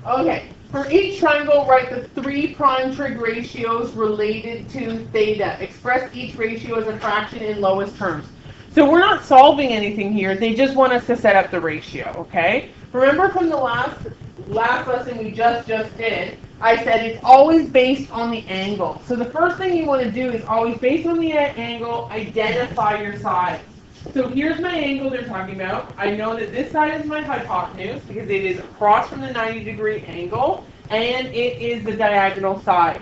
Okay, for each triangle, write the 3 prime trig ratios related to theta. Express each ratio as a fraction in lowest terms. So we're not solving anything here. They just want us to set up the ratio, okay? Remember from the last lesson we just did, I said it's always based on the angle. So the first thing you want to do is always based on the angle, identify your sides. So here's my angle they're talking about. I know that this side is my hypotenuse because it is across from the 90-degree angle, and it is the diagonal side.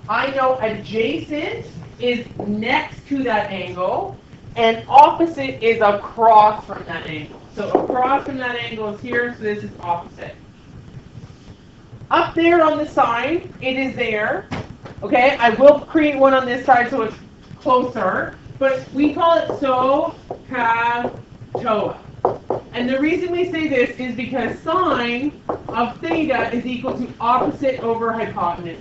I know adjacent is next to that angle, and opposite is across from that angle. So across from that angle is here, so this is opposite. Up there on the side, it is there. Okay, I will create one on this side so it's closer. But we call it SOHCAHTOA. And the reason we say this is because sine of theta is equal to opposite over hypotenuse.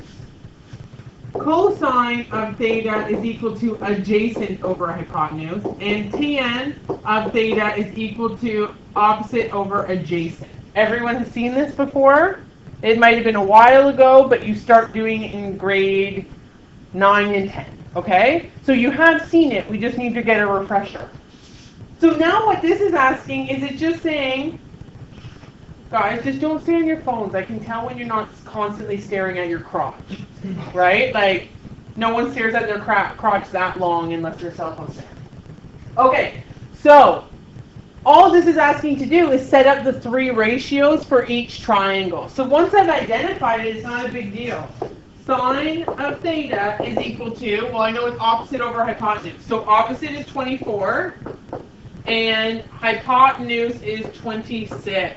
Cosine of theta is equal to adjacent over hypotenuse. And tan of theta is equal to opposite over adjacent. Everyone has seen this before? It might have been a while ago, but you start doing it in grade 9 and 10. Okay, so you have seen it, we just need to get a refresher. So now what this is asking is it's just saying, guys, just don't stay on your phones. I can tell when you're not constantly staring at your crotch, right? Like, no one stares at their crotch that long unless they're cell phone staring. Okay, so all this is asking to do is set up the 3 ratios for each triangle. So once I've identified it, it's not a big deal. Sine of theta is equal to, well, I know it's opposite over hypotenuse. So opposite is 24, and hypotenuse is 26.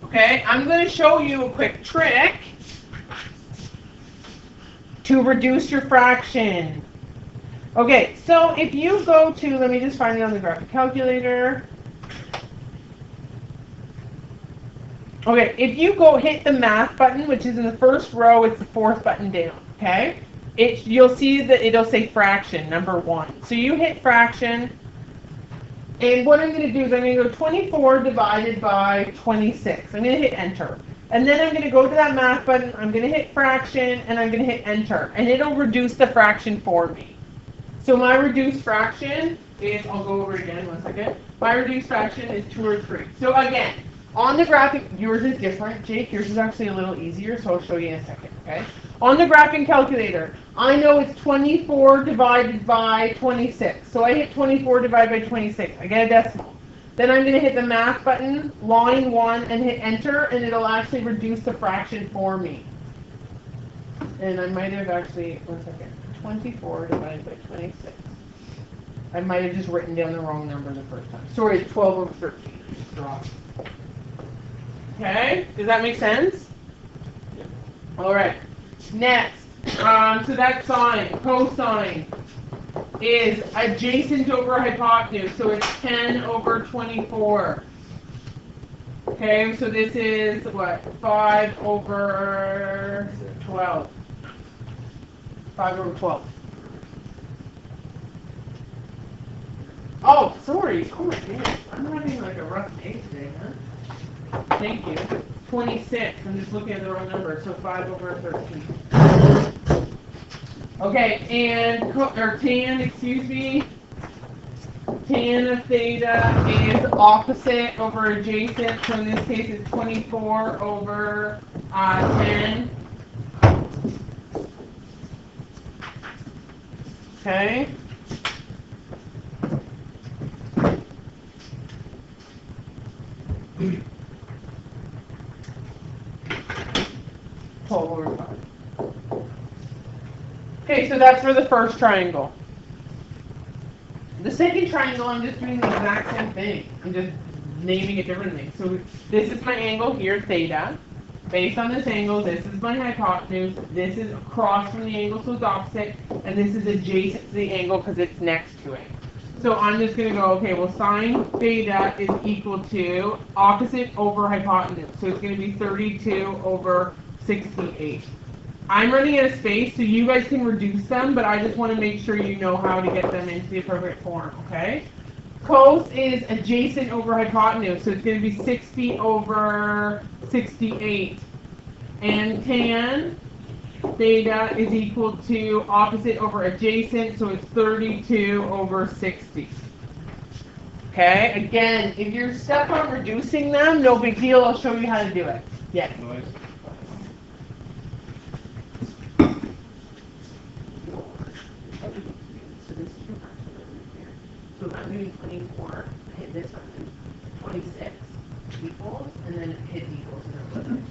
Okay, I'm going to show you a quick trick to reduce your fraction. Okay, so if you go to, let me just find it on the graphic calculator. Okay, if you go hit the math button, which is in the first row, it's the 4th button down, okay? You'll see that it'll say fraction, number 1. So you hit fraction, and what I'm going to do is I'm going to go 24 divided by 26. I'm going to hit enter. And then I'm going to go to that math button, I'm going to hit fraction, and I'm going to hit enter. And it'll reduce the fraction for me. So my reduced fraction is, I'll go over again, 1 second. My reduced fraction is 2 or 3. So again, on the graphic, yours is different, Jake. Yours is actually a little easier, so I'll show you in a second, okay? On the graphing calculator, I know it's 24 divided by 26. So I hit 24 divided by 26. I get a decimal. Then I'm going to hit the math button, line 1, and hit enter, and it'll actually reduce the fraction for me. And I might have actually, 1 second, 24 divided by 26. I might have just written down the wrong number the first time. Sorry, it's 12 over 13. Just drop. Okay, does that make sense? All right, next, so that sine, cosine, is adjacent over hypotenuse, so it's 10 over 24. Okay, so this is, what, 5 over 12. 5 over 12. Oh, sorry, oh my goodness, I'm having like a rough day today, huh? Thank you. 26. I'm just looking at the wrong number. So 5 over 13. Okay, and tan, excuse me. Tan of theta is opposite over adjacent. So in this case, it's 24 over 10. Okay. Okay, so that's for the first triangle. The second triangle, I'm just doing the exact same thing. I'm just naming it differently. So this is my angle here, theta. Based on this angle, this is my hypotenuse. This is across from the angle, so it's opposite. And this is adjacent to the angle because it's next to it. So I'm just going to go, okay, well, sine theta is equal to opposite over hypotenuse. So it's going to be 32 over 68. I'm running out of space, so you guys can reduce them, but I just want to make sure you know how to get them into the appropriate form, okay? Cos is adjacent over hypotenuse, so it's going to be 60 over 68. And tan theta is equal to opposite over adjacent, so it's 32 over 60. Okay, again, if you're stuck on reducing them, no big deal, I'll show you how to do it. Yes. So I'm doing 24, hit this one, 26 equals, and then hit equals, and then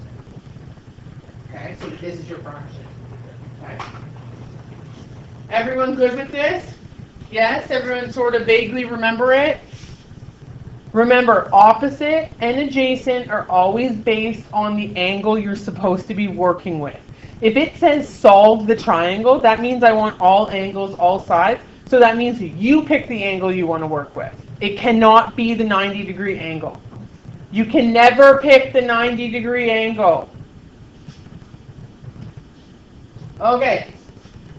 okay, so this is your fraction. Okay. Everyone good with this? Yes, everyone sort of vaguely remember it? Remember, opposite and adjacent are always based on the angle you're supposed to be working with. If it says solve the triangle, that means I want all angles, all sides. So that means you pick the angle you want to work with. It cannot be the 90-degree angle. You can never pick the 90-degree angle. Okay,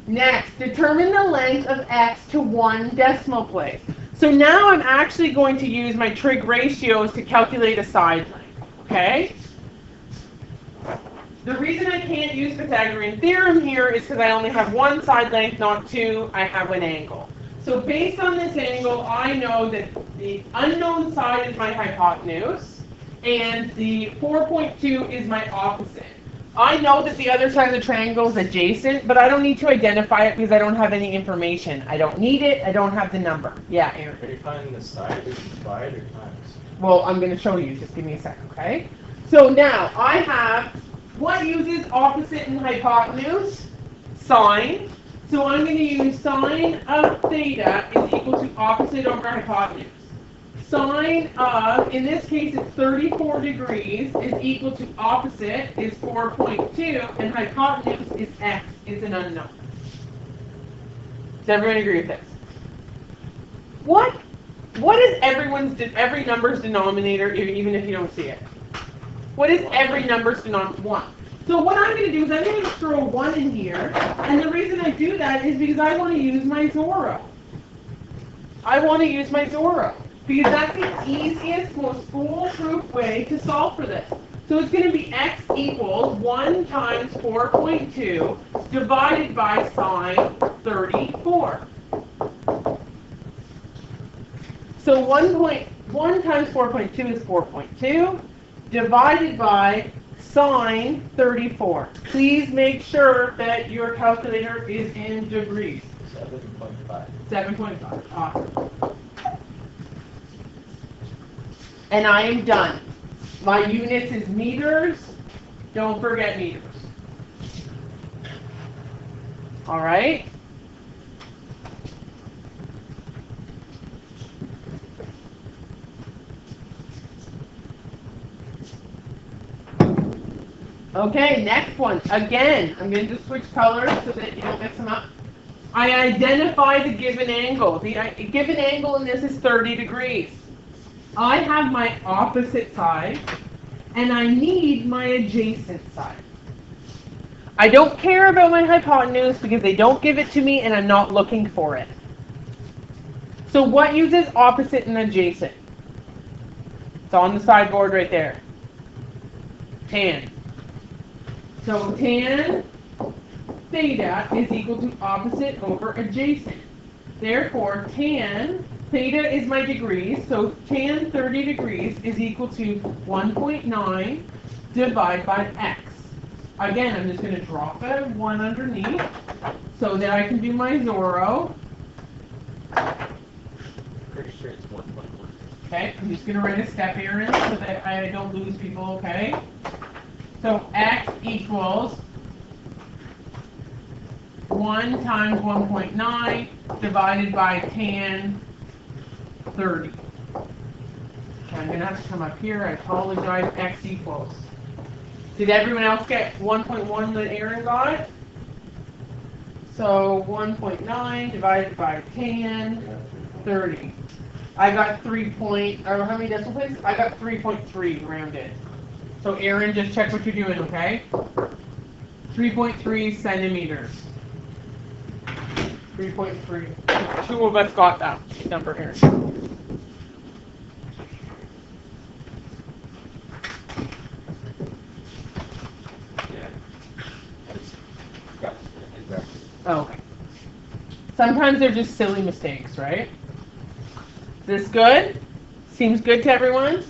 next, determine the length of x to 1 decimal place. So now I'm actually going to use my trig ratios to calculate a side length, okay? The reason I can't use Pythagorean theorem here is because I only have one side length, not two. I have an angle. So based on this angle, I know that the unknown side is my hypotenuse, and the 4.2 is my opposite. I know that the other side of the triangle is adjacent, but I don't need to identify it because I don't have any information. I don't need it. I don't have the number. Yeah, Aaron. Are you finding the side? Is it divide or times? Well, I'm going to show you. Just give me a second, okay? So now I have what uses opposite and hypotenuse? Sine. So I'm going to use sine of theta is equal to opposite over hypotenuse. Sine of, in this case it's 34 degrees, is equal to opposite is 4.2, and hypotenuse is x, is an unknown. Does everyone agree with this? What is every number's denominator, even if you don't see it? What is every number's denominator? 1. So what I'm going to do is I'm going to throw 1 in here, and the reason I do that is because I want to use my Zorro. Because that's the easiest, most foolproof way to solve for this. So it's going to be x equals 1 times 4.2 divided by sine 34. So 1 times 4.2 is 4.2 divided by sine 34. Please make sure that your calculator is in degrees. 7.5. 7.5. Awesome. And I am done. My units is meters. Don't forget meters. All right? Okay, next one. Again, I'm going to just switch colors so that you don't mix them up. I identify the given angle. The given angle in this is 30 degrees. I have my opposite side, and I need my adjacent side. I don't care about my hypotenuse because they don't give it to me and I'm not looking for it. So what uses opposite and adjacent? It's on the sideboard right there. Tan. So tan theta is equal to opposite over adjacent. Therefore, tan theta is my degrees, so tan 30 degrees is equal to 1.9 divided by x. Again, I'm just going to drop a 1 underneath so that I can do my Zorro. Pretty sure it's 1.1. Okay, I'm just going to write a step here in so that I don't lose people, okay? So x equals 1 times 1.9 divided by tan 30. I'm going to have to come up here. I apologize. X equals. Did everyone else get 1.1 that Aaron got? So 1.9 divided by tan 30. I got 3 point, or how many decimal places? I got 3.3 rounded. So Aaron, just check what you're doing, okay? 3.3 centimeters. 3.3. 2 of us got that number here. Sometimes they're just silly mistakes, right? Is this good? Seems good to everyone?